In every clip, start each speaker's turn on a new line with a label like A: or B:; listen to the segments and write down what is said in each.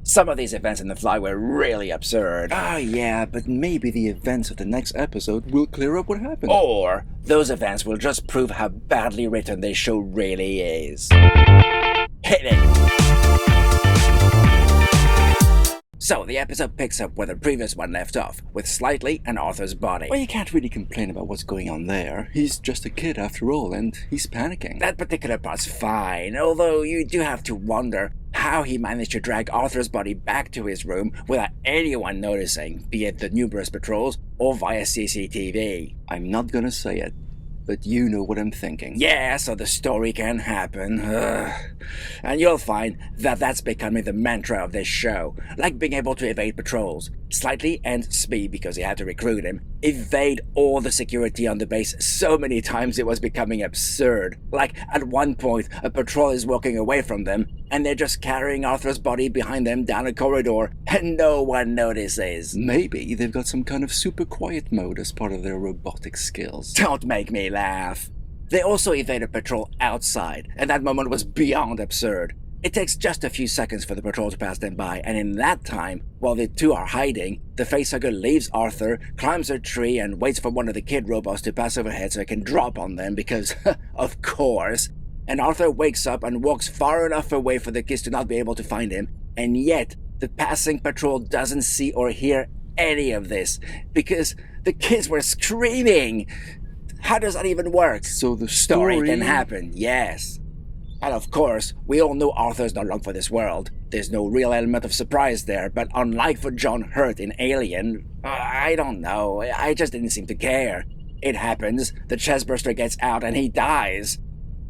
A: Some of these events in The Fly were really absurd.
B: Yeah, but maybe the events of the next episode will clear up what happened.
A: Or those events will just prove how badly written this show really is. Hit it! So, the episode picks up where the previous one left off, with Slightly and Arthur's body.
B: Well, you can't really complain about what's going on there. He's just a kid after all, and he's panicking.
A: That particular part's fine, although you do have to wonder how he managed to drag Arthur's body back to his room without anyone noticing, be it the numerous patrols or via CCTV.
B: I'm not gonna say it, but you know what I'm thinking.
A: Yeah, so the story can happen. And you'll find that that's becoming the mantra of this show. Like being able to evade patrols. Slightly, and Smee, because he had to recruit him, evade all the security on the base so many times it was becoming absurd. Like, at one point, a patrol is walking away from them, and they're just carrying Arthur's body behind them down a corridor, and no one notices.
B: Maybe they've got some kind of super quiet mode as part of their robotic skills.
A: Don't make me laugh. They also evaded patrol outside, and that moment was beyond absurd. It takes just a few seconds for the patrol to pass them by, and in that time, while the two are hiding, the facehugger leaves Arthur, climbs a tree, and waits for one of the kid robots to pass overhead so he can drop on them because, of course. And Arthur wakes up and walks far enough away for the kids to not be able to find him, and yet the passing patrol doesn't see or hear any of this because the kids were screaming. How does that even work?
B: So the story
A: can happen, yes. And of course, we all know Arthur's not long for this world. There's no real element of surprise there, but unlike for John Hurt in Alien, I don't know, I just didn't seem to care. It happens, the chestburster gets out and he dies.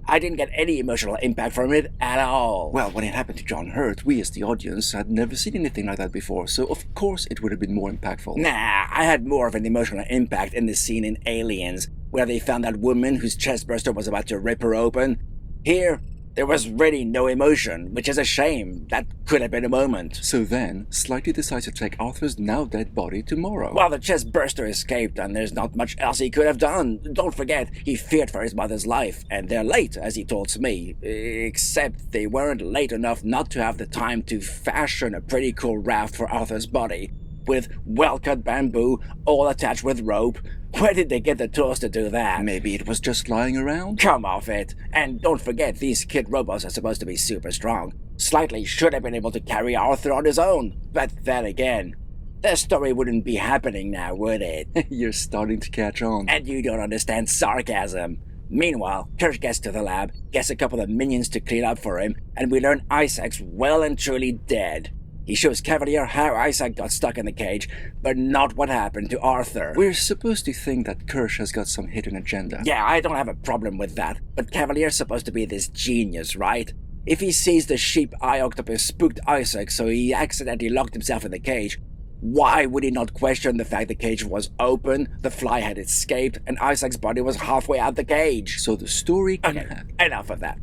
A: I didn't get any emotional impact from it at all.
B: Well, when it happened to John Hurt, we as the audience had never seen anything like that before, so of course it would have been more impactful.
A: Nah, I had more of an emotional impact in the scene in Aliens, where they found that woman whose chestburster was about to rip her open. Here, there was really no emotion, which is a shame. That could have been a moment.
B: So then, Slightly decides to take Arthur's now-dead body tomorrow.
A: Well, the chestburster escaped, and there's not much else he could have done. Don't forget, he feared for his mother's life, and they're late, as he told me. Except they weren't late enough not to have the time to fashion a pretty cool raft for Arthur's body, with well-cut bamboo, all attached with rope. Where did they get the tools to do that?
B: Maybe it was just lying around?
A: Come off it. And don't forget, these kid robots are supposed to be super strong. Slightly should have been able to carry Arthur on his own. But then again, the story wouldn't be happening now, would it?
B: You're starting to catch on.
A: And you don't understand sarcasm. Meanwhile, Kirsch gets to the lab, gets a couple of minions to clean up for him, and we learn Isaac's well and truly dead. He shows Cavalier how Isaac got stuck in the cage, but not what happened to Arthur.
B: We're supposed to think that Kirsch has got some hidden agenda.
A: Yeah, I don't have a problem with that, but Cavalier's supposed to be this genius, right? If he sees the sheep eye octopus spooked Isaac so he accidentally locked himself in the cage, why would he not question the fact the cage was open, the fly had escaped, and Isaac's body was halfway out the cage?
B: So the story can
A: Okay, enough of that.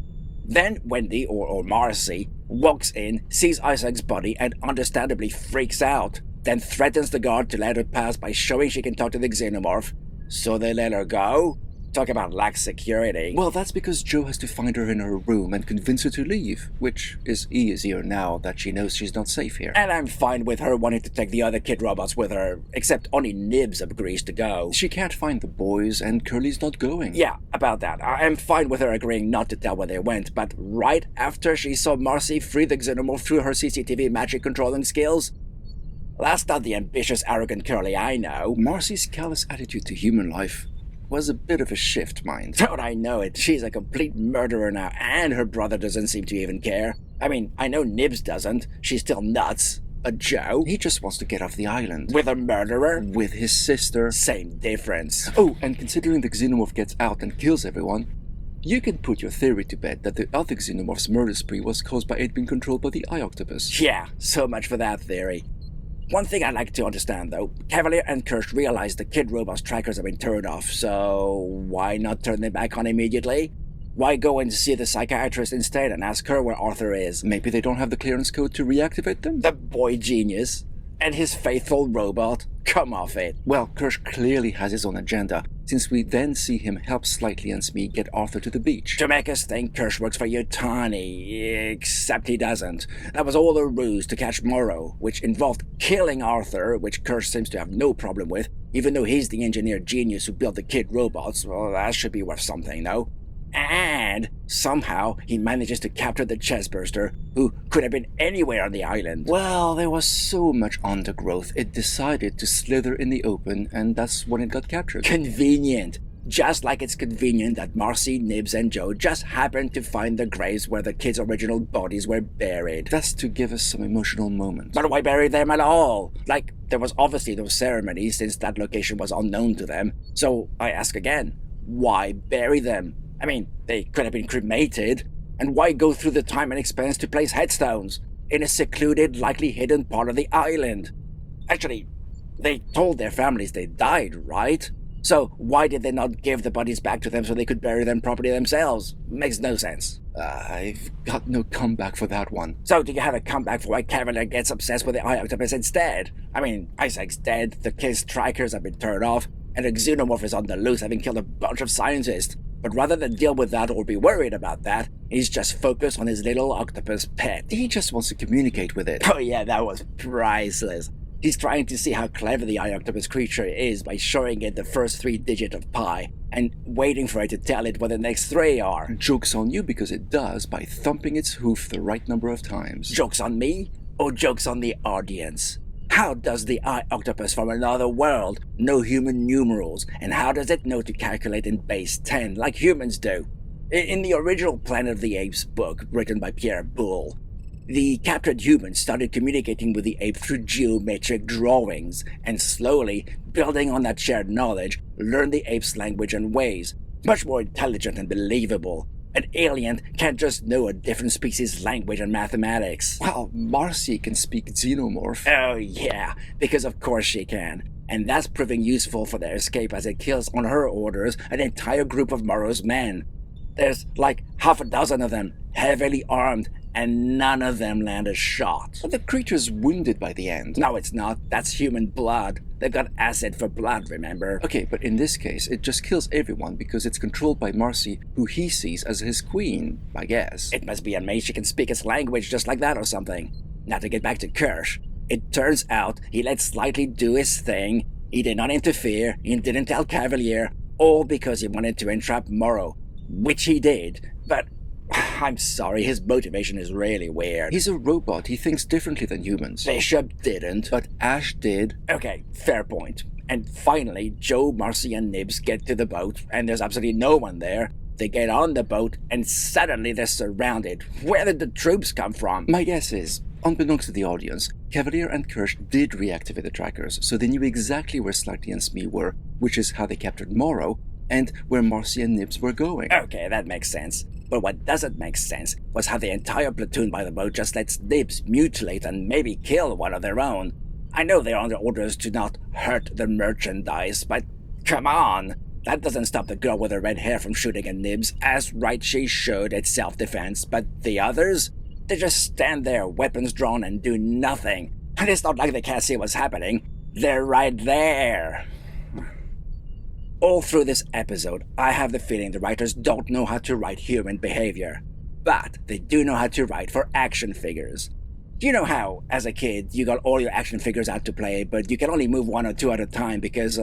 A: Then Wendy, or Marcy, walks in, sees Isaac's body, and understandably freaks out, then threatens the guard to let her pass by showing she can talk to the xenomorph. So they let her go? Talk about lax security.
B: Well, that's because Joe has to find her in her room and convince her to leave, which is easier now that she knows she's not safe here.
A: And I'm fine with her wanting to take the other kid robots with her, except only Nibs agrees to go.
B: She can't find the boys, and Curly's not going.
A: Yeah, about that. I'm fine with her agreeing not to tell where they went, but right after she saw Marcy free the xenomorph through her CCTV magic controlling skills? That's not the ambitious, arrogant Curly I know.
B: Marcy's callous attitude to human life was a bit of a shift, mind.
A: Don't I know it? She's a complete murderer now, and her brother doesn't seem to even care. I mean, I know Nibs doesn't. She's still nuts. But Joe?
B: He just wants to get off the island.
A: With a murderer?
B: With his sister.
A: Same difference.
B: Oh, and considering the xenomorph gets out and kills everyone, you can put your theory to bed that the other xenomorph's murder spree was caused by it being controlled by the eye octopus.
A: Yeah, so much for that theory. One thing I'd like to understand, though, Cavalier and Kirsch realize the kid robot's trackers have been turned off, so why not turn them back on immediately? Why go and see the psychiatrist instead and ask her where Arthur is?
B: Maybe they don't have the clearance code to reactivate them?
A: The boy genius. And his faithful robot. Come off it.
B: Well, Kirsch clearly has his own agenda, since we then see him help Slightly and Smee get Arthur to the beach.
A: To make us think Kirsch works for Yutani, except he doesn't. That was all a ruse to catch Morrow, which involved killing Arthur, which Kirsch seems to have no problem with, even though he's the engineer genius who built the kid robots. Well, that should be worth something, no? And somehow he manages to capture the chestburster, who could have been anywhere on the island.
B: Well, there was so much undergrowth, it decided to slither in the open, and that's when it got captured.
A: Convenient. Just like it's convenient that Marcy, Nibs, and Joe just happened to find the graves where the kids' original bodies were buried.
B: That's to give us some emotional moment.
A: But why bury them at all? Like, there was obviously no ceremony since that location was unknown to them. So I ask again, why bury them? I mean, they could have been cremated. And why go through the time and expense to place headstones in a secluded, likely hidden part of the island? Actually, they told their families they died, right? So why did they not give the bodies back to them so they could bury them properly themselves? Makes no sense.
B: I've got no comeback for that one.
A: So do you have a comeback for why Cavalier gets obsessed with the Eye Octopus instead? I mean, Isaac's dead, the kid's strikers have been turned off, and a xenomorph is on the loose having killed a bunch of scientists. But rather than deal with that or be worried about that, he's just focused on his little octopus pet.
B: He just wants to communicate with it.
A: Oh yeah, that was priceless. He's trying to see how clever the Eye Octopus creature is by showing it the first 3 digits of pi, and waiting for it to tell it what the next 3 are.
B: Joke's on you because it does by thumping its hoof the right number of times.
A: Joke's on me? Or joke's on the audience? How does the Eye Octopus from another world know human numerals, and how does it know to calculate in base 10 like humans do? In the original Planet of the Apes book, written by Pierre Boulle, the captured humans started communicating with the ape through geometric drawings, and slowly, building on that shared knowledge, learned the ape's language and ways. Much more intelligent and believable. An alien can't just know a different species' language and mathematics.
B: Well, Marcy can speak xenomorph.
A: Oh yeah, because of course she can. And that's proving useful for their escape as it kills on her orders an entire group of Morrow's men. There's like half a dozen of them, heavily armed, and none of them land a shot.
B: But the creature's wounded by the end.
A: No, it's not. That's human blood. They've got acid for blood, remember?
B: Okay, but in this case, it just kills everyone because it's controlled by Marcy, who he sees as his queen, I guess.
A: It must be amazing she can speak its language just like that or something. Now to get back to Kirsch. It turns out he let Slightly do his thing. He did not interfere. He didn't tell Cavalier. All because he wanted to entrap Morrow. Which he did. But I'm sorry, his motivation is really weird.
B: He's a robot. He thinks differently than humans.
A: Bishop didn't.
B: But Ash did.
A: Okay, fair point. And finally, Joe, Marcy, and Nibs get to the boat, and there's absolutely no one there. They get on the boat, and suddenly they're surrounded. Where did the troops come from?
B: My guess is, unbeknownst to the audience, Cavalier and Kirsch did reactivate the trackers, so they knew exactly where Slightly and Smee were, which is how they captured Morrow, and where Marcy and Nibs were going.
A: Okay, that makes sense. But what doesn't make sense was how the entire platoon by the boat just lets Nibs mutilate and maybe kill one of their own. I know they're under orders to not hurt the merchandise, but come on! That doesn't stop the girl with the red hair from shooting at Nibs, as right she should at self-defense, but the others? They just stand there, weapons drawn, and do nothing. And it's not like they can't see what's happening. They're right there. All through this episode, I have the feeling the writers don't know how to write human behavior. But they do know how to write for action figures. Do you know how, as a kid, you got all your action figures out to play, but you can only move 1 or 2 at a time because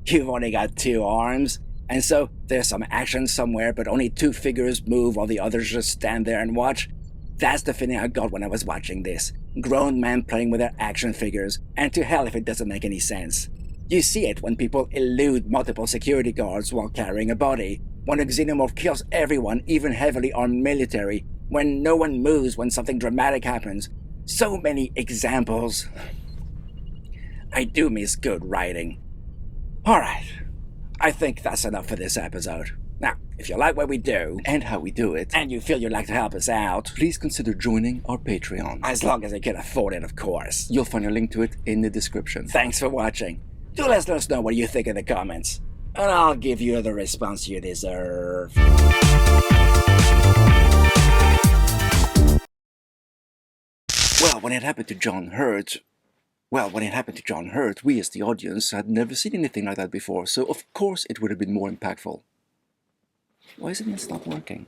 A: you've only got 2 arms? And so there's some action somewhere, but only 2 figures move while the others just stand there and watch? That's the feeling I got when I was watching this. Grown men playing with their action figures, and to hell if it doesn't make any sense. You see it when people elude multiple security guards while carrying a body, when a xenomorph kills everyone, even heavily armed military, when no one moves when something dramatic happens. So many examples. I do miss good writing. Alright, I think that's enough for this episode. Now, if you like what we do,
B: And how we do it.
A: and you feel you'd like to help us out,
B: Please consider joining our Patreon.
A: as long as you can afford it, of course.
B: You'll find a link to it in the description.
A: Thanks for watching. Do let us know what you think in the comments, and I'll give you the response you deserve.
B: Well, when it happened to John Hurt, Well, when it happened to John Hurt, we as the audience had never seen anything like that before, so of course it would have been more impactful. Why isn't it not working?